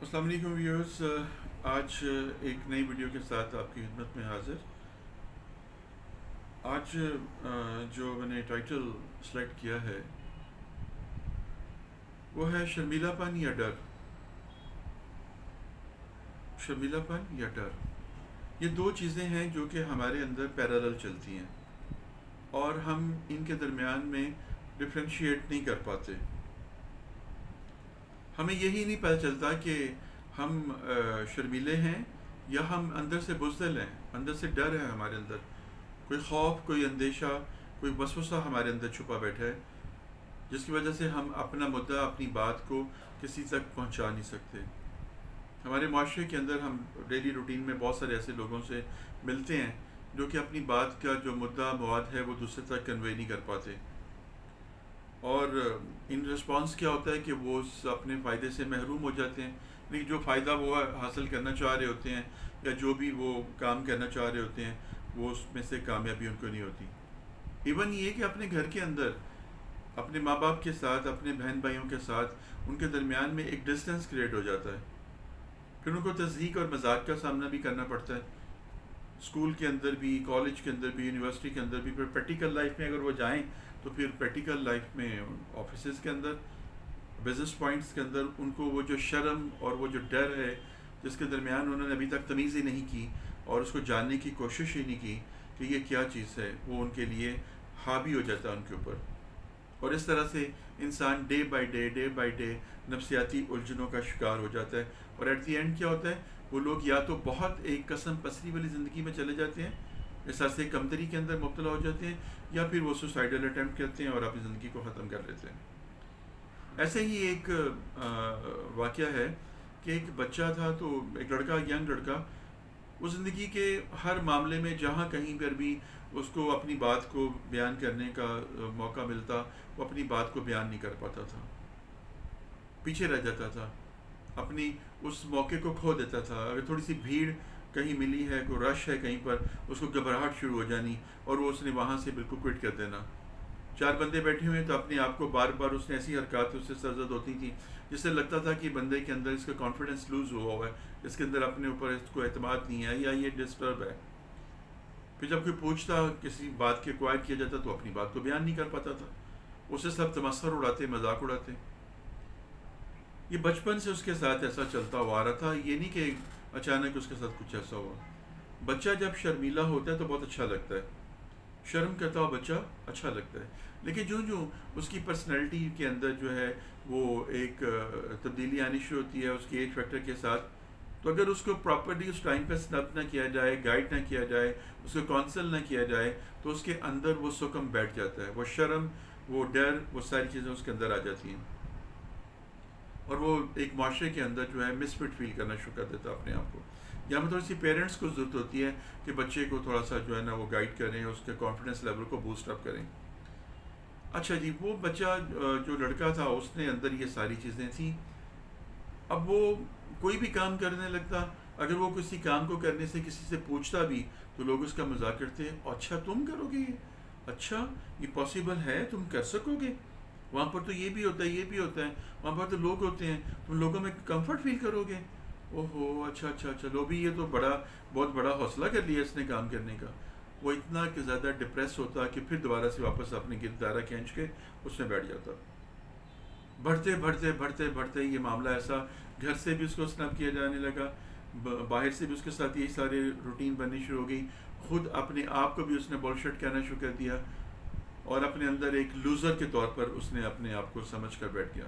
السلام علیکم ویورز، آج ایک نئی ویڈیو کے ساتھ آپ کی خدمت میں حاضر۔ آج جو میں نے ٹائٹل سلیکٹ کیا ہے وہ ہے شرمیلا پن یا ڈر۔ شرمیلا پن یا ڈر، یہ دو چیزیں ہیں جو کہ ہمارے اندر پیرالل چلتی ہیں اور ہم ان کے درمیان میں ڈفرینشیٹ نہیں کر پاتے۔ ہمیں یہی نہیں پتہ چلتا کہ ہم شرمیلے ہیں یا ہم اندر سے بزدل ہیں، اندر سے ڈر ہے ہمارے اندر، کوئی خوف، کوئی اندیشہ، کوئی وسوسہ ہمارے اندر چھپا بیٹھا ہے جس کی وجہ سے ہم اپنا مدعا، اپنی بات کو کسی تک پہنچا نہیں سکتے۔ ہمارے معاشرے کے اندر ہم ڈیلی روٹین میں بہت سارے ایسے لوگوں سے ملتے ہیں جو کہ اپنی بات کا جو مدعا مواد ہے وہ دوسرے تک کنوے نہیں کر پاتے، اور ان رسپانس کیا ہوتا ہے کہ وہ اپنے فائدے سے محروم ہو جاتے ہیں، لیکن جو فائدہ وہ حاصل کرنا چاہ رہے ہوتے ہیں یا جو بھی وہ کام کرنا چاہ رہے ہوتے ہیں وہ اس میں سے کامیابی ان کو نہیں ہوتی۔ ایون یہ کہ اپنے گھر کے اندر اپنے ماں باپ کے ساتھ، اپنے بہن بھائیوں کے ساتھ ان کے درمیان میں ایک ڈسٹینس کریٹ ہو جاتا ہے، پھر ان کو تصدیق اور مذاق کا سامنا بھی کرنا پڑتا ہے، اسکول کے اندر بھی، کالج کے اندر بھی، یونیورسٹی کے اندر بھی، پھر پریکٹیکل لائف میں اگر وہ جائیں تو پھر پریکٹیکل لائف میں آفیسز کے اندر، بزنس پوائنٹس کے اندر ان کو وہ جو شرم اور وہ جو ڈر ہے جس کے درمیان انہوں نے ابھی تک تمیز ہی نہیں کی اور اس کو جاننے کی کوشش ہی نہیں کی کہ یہ کیا چیز ہے، وہ ان کے لیے حاوی ہو جاتا ہے ان کے اوپر، اور اس طرح سے انسان ڈے بائی ڈے نفسیاتی الجھنوں کا شکار ہو جاتا ہے، اور ایٹ دی اینڈ کیا ہوتا ہے، وہ لوگ یا تو بہت ایک قسم پسری والی زندگی میں چلے جاتے ہیں، احساس کمتری کے اندر مبتلا ہو جاتے ہیں، یا پھر وہ سوسائڈل اٹیمپٹ کرتے ہیں اور اپنی زندگی کو ختم کر لیتے ہیں۔ ایسے ہی ایک واقعہ ہے کہ ایک بچہ تھا، تو ایک لڑکا، ینگ لڑکا، وہ زندگی کے ہر معاملے میں جہاں کہیں پر بھی اس کو اپنی بات کو بیان کرنے کا موقع ملتا، وہ اپنی بات کو بیان نہیں کر پاتا تھا، پیچھے رہ جاتا تھا، اپنی اس موقع کو کھو دیتا تھا۔ اگر تھوڑی سی بھیڑ کہیں ملی ہے، کوئی رش ہے کہیں پر، اس کو گھبراہٹ شروع ہو جانی اور وہ اس نے وہاں سے بالکل کوئٹ کر دینا۔ چار بندے بیٹھے ہوئے تو اپنے آپ کو بار بار اس نے ایسی حرکات اس سے سرزد ہوتی تھیں جس سے لگتا تھا کہ بندے کے اندر اس کا کانفیڈنس لوز ہوا ہوا ہے، اس کے اندر اپنے اوپر اس کو اعتماد نہیں ہے یا یہ ڈسٹرب ہے۔ پھر جب کوئی پوچھتا، کسی بات کے کوائر کیا جاتا تو اپنی بات کو بیان نہیں کر پاتا تھا، اسے سب تمسخر اڑاتے، مذاق اڑاتے۔ یہ بچپن سے اس کے ساتھ ایسا چلتا ہوا آ رہا تھا، یہ نہیں کہ اچانک اس کے ساتھ کچھ ایسا ہوا۔ بچہ جب شرمیلا ہوتا ہے تو بہت اچھا لگتا ہے، شرم کرتا ہوا بچہ اچھا لگتا ہے، لیکن جو اس کی پرسنالٹی کے اندر جو ہے وہ ایک تبدیلی آنی شروع ہوتی ہے اس کی ایج فیکٹر کے ساتھ، تو اگر اس کو پراپرلی اس ٹائم پہ سنب نہ کیا جائے، گائیڈ نہ کیا جائے، اس کو کونسل نہ کیا جائے، تو اس کے اندر وہ سکم بیٹھ جاتا ہے، وہ شرم، وہ ڈر، وہ ساری چیزیں اس کے اندر آ جاتی ہیں، اور وہ ایک معاشرے کے اندر جو ہے مس فٹ فیل کرنا شروع کر دیتا ہے اپنے آپ کو۔ یہاں پر تھوڑی سی پیرنٹس کو ضرورت ہوتی ہے کہ بچے کو تھوڑا سا جو ہے نا وہ گائیڈ کریں، اس کے کانفیڈنس لیول کو بوسٹ اپ کریں۔ اچھا جی، وہ بچہ جو لڑکا تھا اس نے اندر یہ ساری چیزیں تھیں، اب وہ کوئی بھی کام کرنے لگتا، اگر وہ کسی کام کو کرنے سے کسی سے پوچھتا بھی تو لوگ اس کا مذاق کرتے ہیں، اچھا تم کرو گے یہ، اچھا یہ پاسبل ہے، تم کر سکو گے، وہاں پر تو یہ بھی ہوتا ہے، یہ بھی ہوتا ہے، وہاں پر تو لوگ ہوتے ہیں، تم لوگوں میں کمفرٹ فیل کرو گے، او ہو اچھا اچھا، چلو بھی یہ تو بہت بڑا حوصلہ کر لیا اس نے کام کرنے کا۔ وہ اتنا کہ زیادہ ڈپریس ہوتا کہ پھر دوبارہ سے واپس اپنے گردارہ کھینچ کے اس میں بیٹھ جاتا۔ بڑھتے یہ معاملہ ایسا، گھر سے بھی اس کو سنب کیا جانے لگا، باہر سے بھی اس کے ساتھ یہی سارے روٹین بننی شروع ہو گئی، خود اپنے آپ کو بھی اس نے بولشٹ کہنا شروع کر دیا، اور اپنے اندر ایک لوزر کے طور پر اس نے اپنے آپ کو سمجھ کر بیٹھ گیا۔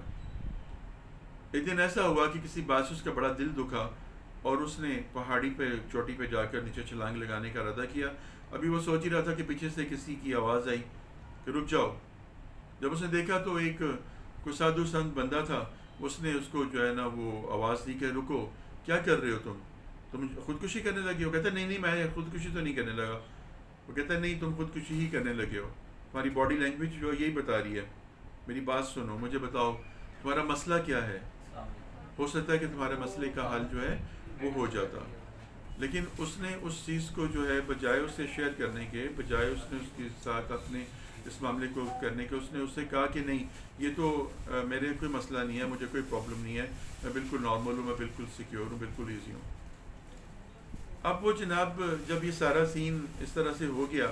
ایک دن ایسا ہوا کہ کسی بات سے اس کا بڑا دل دکھا اور اس نے پہاڑی پہ، چوٹی پہ جا کر نیچے چھلانگ لگانے کا ارادہ کیا۔ ابھی وہ سوچ ہی رہا تھا کہ پیچھے سے کسی کی آواز آئی کہ رک جاؤ۔ جب اس نے دیکھا تو ایک کوئی سادھو سنت بندہ تھا، اس نے اس کو جو ہے نا وہ آواز دی کہ رکو، کیا کر رہے ہو تم خودکشی کرنے لگے ہو؟ کہتا نہیں میں خودکشی تو نہیں کرنے لگا۔ وہ کہتا ہے نہیں، تم خودکشی ہی کرنے لگے ہو، تمہاری باڈی لینگویج جو ہے یہی بتا رہی ہے، میری بات سنو، مجھے بتاؤ تمہارا مسئلہ کیا ہے، ہو سکتا ہے کہ تمہارے مسئلے کا حل جو ہے وہ ہو جاتا۔ لیکن اس نے اس چیز کو جو ہے بجائے اس سے شیئر کرنے کے، بجائے اس نے اس کے ساتھ اپنے اس معاملے کو کرنے کے. اس نے اس سے کہا کہ نہیں یہ تو میرے کوئی مسئلہ نہیں ہے, مجھے کوئی پرابلم نہیں ہے, میں بالکل نارمل ہوں, میں بالکل سیکیور ہوں, بالکل ایزی ہوں. اب وہ جناب جب یہ سارا سین اس طرح سے ہو گیا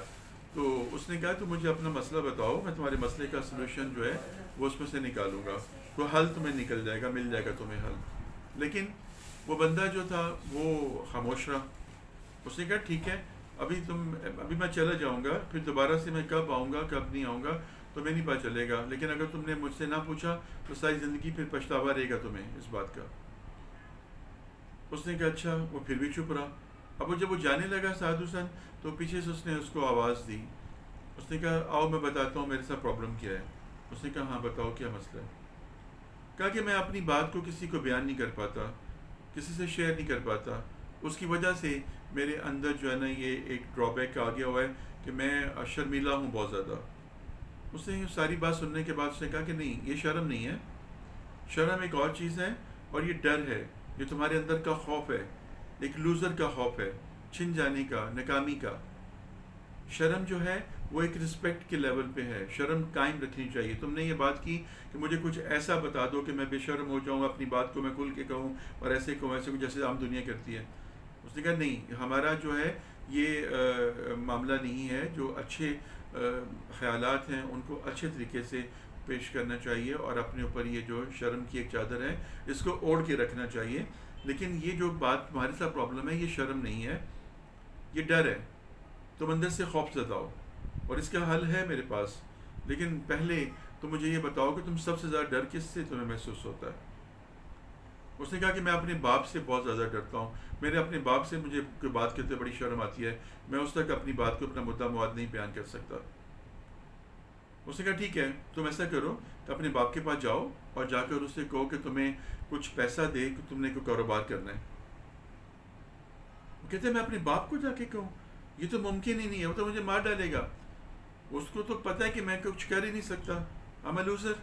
تو اس نے کہا تو مجھے اپنا مسئلہ بتاؤ, میں تمہارے مسئلے کا سلوشن جو ہے وہ اس میں سے نکالوں گا, تو حل تمہیں نکل جائے گا, مل جائے گا تمہیں حل. لیکن وہ بندہ جو تھا وہ خاموش رہا. اس نے کہا ٹھیک ہے, ابھی میں چلا جاؤں گا, پھر دوبارہ سے میں کب آؤں گا کب نہیں آؤں گا تو میں نہیں پتہ چلے گا, لیکن اگر تم نے مجھ سے نہ پوچھا تو ساری زندگی پھر پچھتاوا رہے گا تمہیں اس بات کا. اس نے کہا اچھا. وہ پھر بھی چپ رہا. اب جب وہ جانے لگا سادھو سن تو پیچھے سے اس نے اس کو آواز دی. اس نے کہا آؤ میں بتاتا ہوں میرے ساتھ پرابلم کیا ہے. اس نے کہا ہاں بتاؤ کیا مسئلہ ہے. کہا کہ میں اپنی بات کو کسی کو بیان نہیں کر پاتا, کسی سے شیئر نہیں کر پاتا, اس کی وجہ سے میرے اندر جو ہے نا یہ ایک ڈرا بیک آ گیا ہوا ہے کہ میں شرمیلا ہوں بہت زیادہ. اس نے ساری بات سننے کے بعد اس نے کہا کہ نہیں یہ شرم نہیں ہے, شرم ایک اور چیز ہے, اور یہ ڈر ہے, یہ تمہارے اندر کا خوف ہے, ایک لوزر کا خوف ہے, چھن جانے کا, ناکامی کا. شرم جو ہے وہ ایک رسپیکٹ کے لیول پہ ہے, شرم قائم رکھنی چاہیے. تم نے یہ بات کی کہ مجھے کچھ ایسا بتا دو کہ میں بے شرم ہو جاؤں, اپنی بات کو میں کھل کے کہوں اور ایسے کہوں ایسے جیسے عام دنیا کرتی ہے. اس نے کہا نہیں ہمارا جو ہے یہ معاملہ نہیں ہے, جو اچھے خیالات ہیں ان کو اچھے طریقے سے پیش کرنا چاہیے, اور اپنے اوپر یہ جو شرم کی ایک چادر ہے اس کو اوڑھ کے رکھنا چاہیے. لیکن یہ جو بات تمہارے ساتھ پرابلم ہے یہ شرم نہیں ہے, یہ ڈر ہے, تم اندر سے خوف زدہ ہو, اور اس کا حل ہے میرے پاس. لیکن پہلے تم مجھے یہ بتاؤ کہ تم سب سے زیادہ ڈر کس سے تمہیں محسوس ہوتا ہے. اس نے کہا کہ میں اپنے باپ سے بہت زیادہ ڈرتا ہوں, میرے اپنے باپ سے مجھے کوئی بات کرتے بڑی شرم آتی ہے, میں اس تک اپنی بات کو اپنا مدعا مواد نہیں بیان کر سکتا. اس نے کہا ٹھیک ہے تم ایسا کرو کہ اپنے باپ کے پاس جاؤ اور جا کر اس سے کہو کہ تمہیں کچھ پیسہ دے کہ تم نے کوئی کاروبار کرنا ہے. وہ کہتے ہیں میں اپنے باپ کو جا کے کہوں, یہ تو ممکن ہی نہیں ہے, وہ تو مجھے مار ڈالے گا. اس کو تو پتہ ہے کہ میں کچھ کر ہی نہیں سکتا, I'm a loser.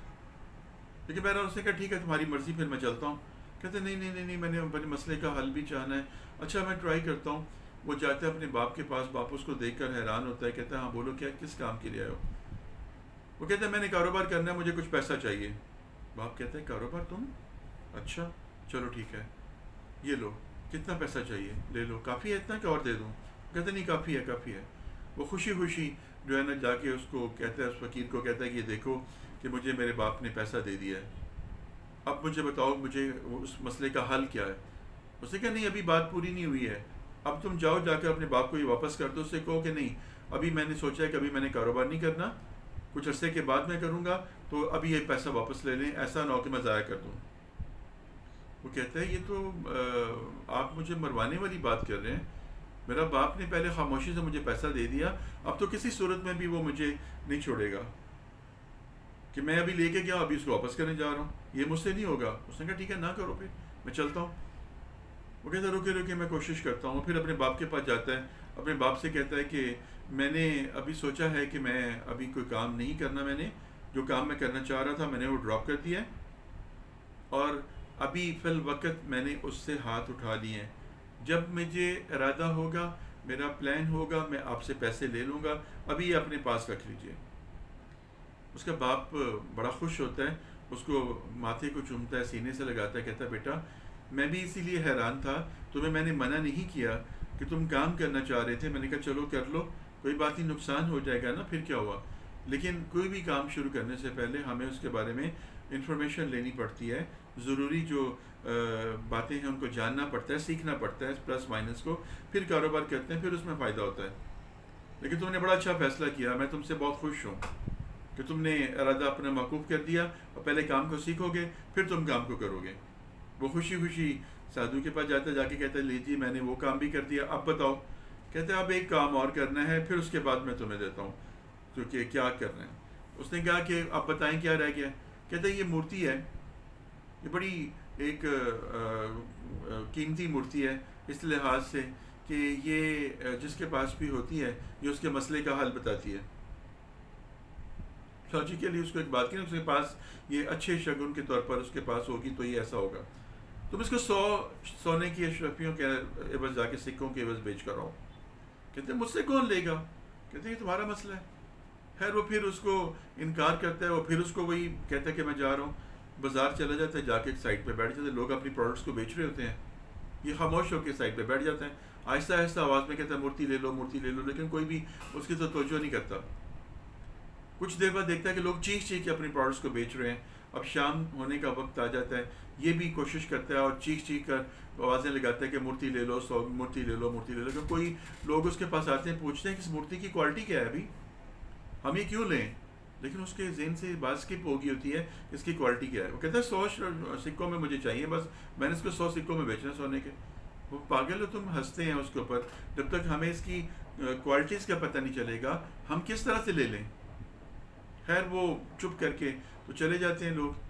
لیکن بہرحال اس نے کہا ٹھیک ہے تمہاری مرضی, پھر میں چلتا ہوں. کہتے نہیں نہیں نہیں نہیں میں نے اپنے مسئلے کا حل بھی چاہنا ہے. اچھا میں ٹرائی کرتا ہوں. وہ جاتا ہے اپنے باپ کے پاس, باپ اس کو دیکھ کر حیران ہوتا ہے, کہتا ہے ہاں بولو کیا کس کام کے لیے آئے ہو. وہ کہتا ہے میں نے کاروبار کرنا ہے, مجھے کچھ پیسہ چاہیے. باپ کہتا ہے کاروبار تم, اچھا چلو ٹھیک ہے یہ لو, کتنا پیسہ چاہیے لے لو, کافی ہے اتنا کہ اور دے دوں. کہتے نہیں کافی ہے کافی ہے. وہ خوشی خوشی جو ہے نا جا کے اس کو کہتا ہے, اس فقیر کو کہتا ہے کہ یہ دیکھو کہ مجھے میرے باپ نے پیسہ دے دیا ہے, اب مجھے بتاؤ مجھے اس مسئلے کا حل کیا ہے. اس نے کہا نہیں ابھی بات پوری نہیں ہوئی ہے, اب تم جاؤ جا کر اپنے باپ کو یہ واپس کر دو. اس سے کہو کہ نہیں ابھی میں نے سوچا ہے کہ ابھی میں نے کاروبار نہیں کرنا, کچھ عرصے کے بعد میں کروں گا, تو ابھی یہ پیسہ واپس لے لیں, ایسا نہ ہو کہ میں ضائع کر دوں. وہ کہتا ہے یہ تو آپ مجھے مروانے والی بات کر رہے ہیں, میرا باپ نے پہلے خاموشی سے مجھے پیسہ دے دیا, اب تو کسی صورت میں بھی وہ مجھے نہیں چھوڑے گا کہ میں ابھی لے کے گیا ابھی اس کو واپس کرنے جا رہا ہوں, یہ مجھ سے نہیں ہوگا. اس نے کہا ٹھیک ہے نہ کرو, پھر میں چلتا ہوں. وہ کہتا ہے رکے رکے میں کوشش کرتا ہوں. پھر اپنے باپ کے پاس جاتا ہے, اپنے باپ سے کہتا ہے کہ میں نے ابھی سوچا ہے کہ میں ابھی کوئی کام نہیں کرنا, میں نے جو کام میں کرنا چاہ رہا تھا میں نے وہ ڈراپ کر دیا ہے, اور ابھی فی الوقت میں نے اس سے ہاتھ اٹھا لیے ہیں. جب مجھے ارادہ ہوگا, میرا پلان ہوگا, میں آپ سے پیسے لے لوں گا, ابھی یہ اپنے پاس رکھ لیجئے. اس کا باپ بڑا خوش ہوتا ہے, اس کو ماتھے کو چومتا ہے, سینے سے لگاتا ہے, کہتا ہے بیٹا میں بھی اسی لیے حیران تھا, تمہیں میں نے منع نہیں کیا کہ تم کام کرنا چاہ رہے تھے, میں نے کہا چلو کر لو, کوئی بات نہیں, نقصان ہو جائے گا نا, پھر کیا ہوا. لیکن کوئی بھی کام شروع کرنے سے پہلے ہمیں اس کے بارے میں انفارمیشن لینی پڑتی ہے, ضروری جو باتیں ہیں ان کو جاننا پڑتا ہے, سیکھنا پڑتا ہے پلس مائنس کو, پھر کاروبار کرتے ہیں, پھر اس میں فائدہ ہوتا ہے. لیکن تم نے بڑا اچھا فیصلہ کیا, میں تم سے بہت خوش ہوں کہ تم نے ارادہ اپنا موقوف کر دیا, اور پہلے کام کو سیکھو گے پھر تم کام کو کرو گے. وہ خوشی خوشی سادھو کے پاس جاتا ہے, جا کے کہتا ہے لیجیے میں نے وہ کام بھی کر دیا, اب بتاؤ. کہتے ہیں اب ایک کام اور کرنا ہے, پھر اس کے بعد میں تمہیں دیتا ہوں کیونکہ کیا کرنا ہے. اس نے کہا کہ اب بتائیں کیا رہ گیا. کہتے ہیں یہ مورتی ہے, یہ بڑی ایک قیمتی مورتی ہے اس لحاظ سے کہ یہ جس کے پاس بھی ہوتی ہے یہ اس کے مسئلے کا حل بتاتی ہے. لاجیکلی اس کو ایک بات کی, اس کے پاس یہ اچھے شگن کے طور پر اس کے پاس ہوگی تو یہ ایسا ہوگا. تم اس کو 100 سونے کی اشرفیوں کے عوض جا کے سکوں کے عوض بیچ کر آؤ. کہتے ہیں مجھ سے کون لے گا. کہتے ہیں یہ تمہارا مسئلہ ہے, خیر وہ پھر اس کو انکار کرتا ہے، وہ پھر اس کو وہی کہتا ہے کہ میں جا رہا ہوں، بازار چلا جاتا ہے، جا کے ایک سائڈ پہ بیٹھ جاتے ہیں، لوگ اپنی پروڈکٹس کو بیچ رہے ہوتے ہیں، یہ خاموش ہو کے سائڈ پہ بیٹھ جاتا ہے، آہستہ آہستہ آواز میں کہتا ہے مورتی لے لو مورتی لے لو، لیکن کوئی بھی اس کی تو توجہ نہیں کرتا۔ کچھ دیر بعد دیکھتا ہے کہ لوگ چیخ چیخ کے اپنی پروڈکٹس کو بیچ رہے ہیں، اب شام ہونے کا وقت آ جاتا ہے، یہ بھی کوشش کرتا ہے اور چیخ چیخ کر آوازیں لگاتا ہے کہ مورتی لے لو، مورتی لے لو مورتی لے لو، کہ کوئی لوگ اس کے پاس آتے ہیں، پوچھتے ہیں کہ اس مورتی کی کوالٹی کیا ہے، ابھی ہم یہ کیوں لیں، لیکن اس کے ذہن سے بات اسکپ ہو گئی ہوتی ہے اس کی کوالٹی کیا ہے، وہ کہتا ہے 100 سکوں میں مجھے چاہیے، بس میں نے اس کو 100 سکوں میں بیچنا سونے کے۔ وہ پاگل ہو تم، ہنستے ہیں اس کے اوپر، جب تک ہمیں اس کی کوالٹیز کا پتہ نہیں چلے گا ہم کس طرح سے لے لیں۔ خیر وہ چپ کر کے تو چلے جاتے ہیں لوگ۔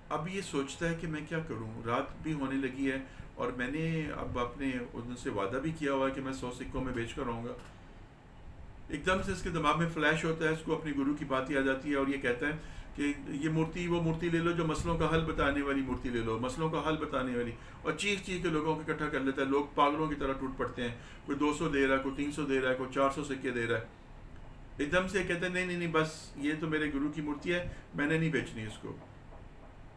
اب یہ سوچتا ہے کہ میں کیا کروں، رات بھی ہونے لگی ہے اور میں نے اب اپنے ان سے وعدہ بھی کیا ہوا ہے کہ میں 100 سکوں میں بیچ کر آؤں گا۔ ایک دم سے اس کے دماغ میں فلیش ہوتا ہے، اس کو اپنی گرو کی بات یاد آتی ہے اور یہ کہتا ہے کہ یہ مورتی وہ مورتی لے لو جو مسئلوں کا حل بتانے والی مورتی لے لو، مسئلوں کا حل بتانے والی، اور چیخ چیخ کے لوگوں کو اکٹھا کر لیتا ہے، لوگ پاگلوں کی طرح ٹوٹ پڑتے ہیں، کوئی 200 دے رہا ہے، کوئی 300 دے رہا ہے، کوئی 400 سکے دے رہا ہے۔ ایک دم سے کہتے ہیں نہیں نہیں نہیں، بس یہ تو میرے گرو کی مورتی ہے، میں نے نہیں بیچنی اس کو،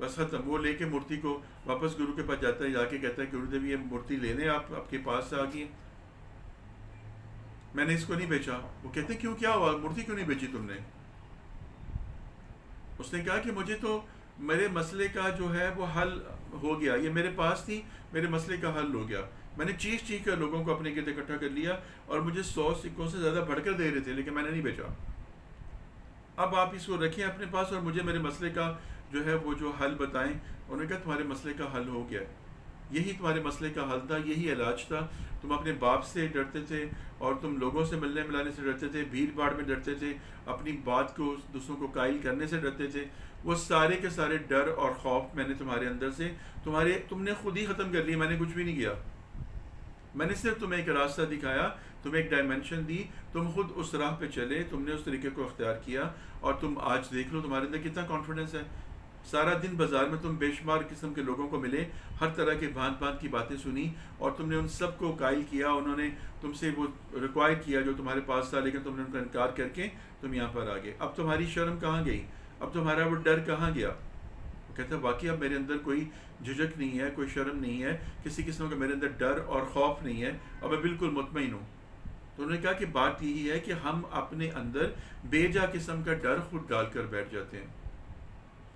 بس ختم۔ وہ لے کے مورتی کو واپس گرو کے پاس جاتا ہے، جا کے کہتا ہے گرو دیو یہ مورتی لینے آپ کے پاس سے آ گئی ہے، میں نے اس کو نہیں بیچا۔ وہ کہتے ہیں کیوں، کیا ہوا، مورتی کیوں نہیں بیچی تم نے؟ اس نے کہا کہ مجھے تو میرے مسئلے کا جو ہے وہ حل ہو گیا، یہ میرے پاس تھی، میرے مسئلے کا حل ہو گیا، میں نے چیخ چیخ کر لوگوں کو اپنے گرد اکٹھا کر لیا اور مجھے 100 سکوں سے زیادہ بڑھ کر دے رہے تھے لیکن میں نے نہیں بیچا۔ اب آپ اس کو رکھیں اپنے پاس اور مجھے میرے مسئلے کا جو ہے وہ جو حل بتائیں۔ انہوں نے کہا تمہارے مسئلے کا حل ہو گیا، یہی تمہارے مسئلے کا حل تھا، یہی علاج تھا۔ تم اپنے باپ سے ڈرتے تھے اور تم لوگوں سے ملنے ملانے سے ڈرتے تھے، بھیڑ بھاڑ میں ڈرتے تھے، اپنی بات کو دوسروں کو قائل کرنے سے ڈرتے تھے، وہ سارے کے سارے ڈر اور خوف میں نے تمہارے اندر سے تم نے خود ہی ختم کر لیے، میں نے کچھ بھی نہیں کیا، میں نے صرف تمہیں ایک راستہ دکھایا، تمہیں ایک ڈائمنشن دی، تم خود اس راہ پہ چلے، تم نے اس طریقے کو اختیار کیا اور تم آج دیکھ لو تمہارے اندر کتنا کانفیڈنس ہے۔ سارا دن بازار میں تم بے شمار قسم کے لوگوں کو ملے، ہر طرح کے بھانت بھانت کی باتیں سنی اور تم نے ان سب کو قائل کیا، انہوں نے تم سے وہ ریکوائر کیا جو تمہارے پاس تھا، لیکن تم نے ان کا انکار کر کے تم یہاں پر آ گئے۔ اب تمہاری شرم کہاں گئی، اب تمہارا وہ ڈر کہاں گیا؟ وہ کہتا ہے واقعی اب میرے اندر کوئی جھجک نہیں ہے، کوئی شرم نہیں ہے، کسی قسم کا میرے اندر ڈر اور خوف نہیں ہے، اب میں بالکل مطمئن ہوں۔ تو انہوں نے کہا کہ بات یہی ہے کہ ہم اپنے اندر بے جا قسم کا ڈر خود ڈال کر بیٹھ جاتے ہیں۔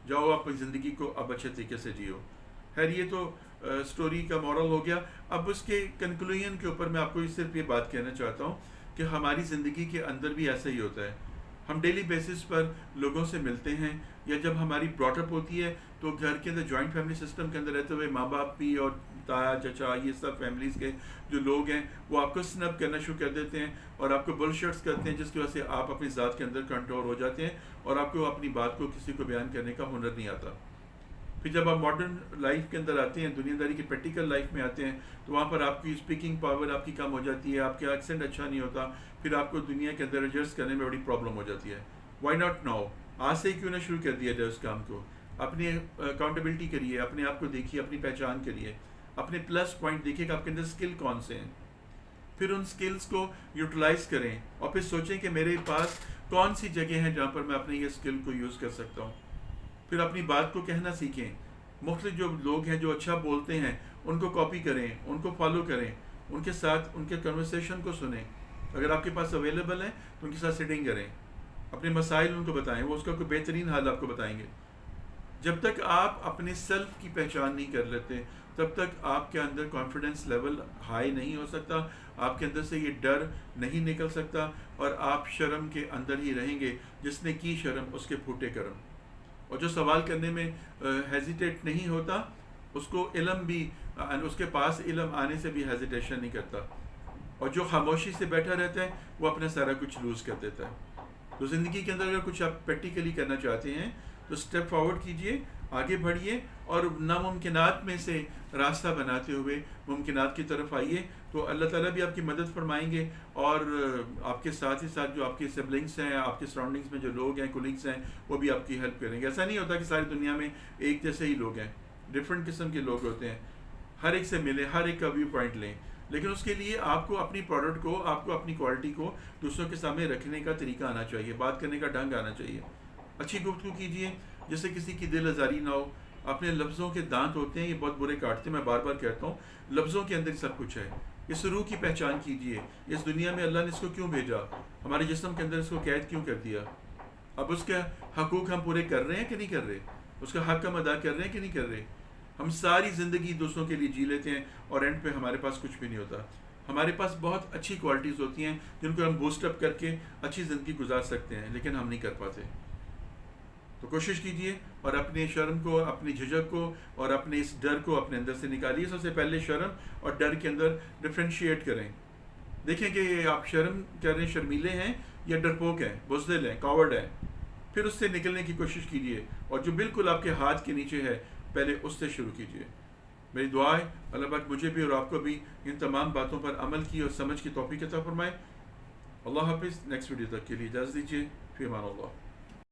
جاؤ آپ اپنی زندگی کو اب اچھے طریقے سے جیو۔ خیر یہ تو سٹوری کا مورل ہو گیا۔ اب اس کے کنکلوژن کے اوپر میں آپ کو صرف یہ بات کہنا چاہتا ہوں کہ ہماری زندگی کے اندر بھی ایسا ہی ہوتا ہے، ہم ڈیلی بیسس پر لوگوں سے ملتے ہیں، یا جب ہماری براٹ اپ ہوتی ہے تو گھر کے اندر جوائنٹ فیملی سسٹم کے اندر رہتے ہوئے ماں باپ بھی اور تایا چچا یہ سب فیملیز کے جو لوگ ہیں وہ آپ کو سنب کرنا شروع کر دیتے ہیں اور آپ کو بل شرٹس کرتے ہیں، جس کی وجہ سے آپ اپنی ذات کے اندر کنٹرول ہو جاتے ہیں اور آپ کو اپنی بات کو کسی کو بیان کرنے کا ہنر نہیں آتا۔ پھر جب آپ ماڈرن لائف کے اندر آتے ہیں، دنیا داری کی پریکٹیکل لائف میں آتے ہیں، تو وہاں پر آپ کی اسپیکنگ پاور آپ کی کم ہو جاتی ہے، آپ کا ایکسنٹ اچھا نہیں ہوتا، پھر آپ کو دنیا کے اندر ایڈجسٹ کرنے میں بڑی پرابلم ہو جاتی ہے۔ وائی ناٹ ناؤ، آج سے کیوں نہ شروع کر دیا جائے اس کام کو، اپنی اکاؤنٹیبلٹی کریے، اپنے آپ کو دیکھیے، اپنی پہچان کریے، اپنے پلس پوائنٹ دیکھیے کہ آپ کے اندر اسکل کون سے ہیں، پھر ان اسکلس کو یوٹیلائز کریں اور پھر سوچیں کہ میرے پاس کون سی جگہ ہیں جہاں پر میں اپنے یہ اسکل کو یوز کر سکتا ہوں۔ پھر اپنی بات کو کہنا سیکھیں، مختلف جو لوگ ہیں جو اچھا بولتے ہیں ان کو کاپی کریں، ان کو فالو کریں، ان کے ساتھ ان کے کنورسیشن کو سنیں، اگر آپ کے پاس اویلیبل ہیں تو ان کے ساتھ سٹنگ کریں، اپنے مسائل ان کو بتائیں، وہ اس کا کوئی بہترین حل آپ کو بتائیں گے۔ جب تک آپ اپنے سیلف کی پہچان نہیں کر لیتے تب تک آپ کے اندر کانفیڈنس لیول ہائی نہیں ہو سکتا، آپ کے اندر سے یہ ڈر نہیں نکل سکتا اور آپ شرم کے اندر ہی رہیں گے، جس نے کی شرم اس کے پھوٹے کرم۔ اور جو سوال کرنے میں ہیزیٹیٹ نہیں ہوتا اس کو علم بھی، اس کے پاس علم آنے سے بھی ہیزیٹیشن نہیں کرتا، اور جو خاموشی سے بیٹھا رہتا ہے وہ اپنا سارا کچھ لوز کر دیتا ہے۔ تو زندگی کے اندر اگر کچھ آپ پریکٹیکلی کرنا چاہتے ہیں تو اسٹیپ فارورڈ کیجئے، آگے بڑھیے اور ناممکنات میں سے راستہ بناتے ہوئے ممکنات کی طرف آئیے، تو اللہ تعالیٰ بھی آپ کی مدد فرمائیں گے، اور آپ کے ساتھ ہی ساتھ جو آپ کے سبلنگس ہیں، آپ کے سراؤنڈنگس میں جو لوگ ہیں، کولیگس ہیں، وہ بھی آپ کی ہیلپ کریں گے۔ ایسا نہیں ہوتا کہ ساری دنیا میں ایک جیسے ہی لوگ ہیں، ڈفرینٹ قسم کے لوگ ہوتے ہیں، ہر ایک سے ملیں، ہر ایک کا ویو پوائنٹ لیں، لیکن اس کے لیے آپ کو اپنی پروڈکٹ کو، آپ کو اپنی کوالٹی کو دوسروں کے سامنے رکھنے کا طریقہ آنا چاہیے، بات کرنے کا ڈھنگ آنا چاہیے. اچھی گفتگو کیجیے جس سے کسی کی دل آزاری نہ ہو. اپنے لفظوں کے دانت ہوتے ہیں، یہ بہت برے کاٹتے ہیں، میں بار بار کہتا ہوں. لفظوں کے اندر سب کچھ ہے. اس روح کی پہچان کیجیے. اس دنیا میں اللہ نے اس کو کیوں بھیجا، ہمارے جسم کے اندر اس کو قید کیوں کر دیا. اب اس کے حقوق ہم پورے کر رہے ہیں کہ نہیں کر رہے، اس کا حق ہم ادا کر رہے ہیں کہ نہیں کر رہے. ہم ساری زندگی دوسروں کے لیے جی لیتے ہیں اور اینڈ پہ ہمارے پاس کچھ بھی نہیں ہوتا. ہمارے پاس بہت اچھی کوالٹیز ہوتی ہیں جن کو ہم بوسٹ اپ کر کے اچھی زندگی گزار سکتے ہیں، لیکن ہم نہیں کر پاتے. تو کوشش کیجیے اور اپنے شرم کو، اپنی جھجک کو اور اپنے اس ڈر کو اپنے اندر سے نکالیے. سب سے پہلے شرم اور ڈر کے اندر ڈفرینشیٹ کریں. دیکھیں کہ آپ شرم کر رہے ہیں، شرمیلے ہیں یا ڈرپوک ہیں، بزدل ہیں، کاورڈ ہیں. پھر اس سے نکلنے کی کوشش کیجیے اور جو بالکل آپ کے ہاتھ کے نیچے ہے پہلے اس سے شروع کیجیے. میری دعا ہے اللہ پاک مجھے بھی اور آپ کو بھی ان تمام باتوں پر عمل کی اور سمجھ کی توفیق عطا فرمائے. اللہ حافظ. نیکسٹ ویڈیو تک کے لیے اجازت دیجیے. فی امان اللہ.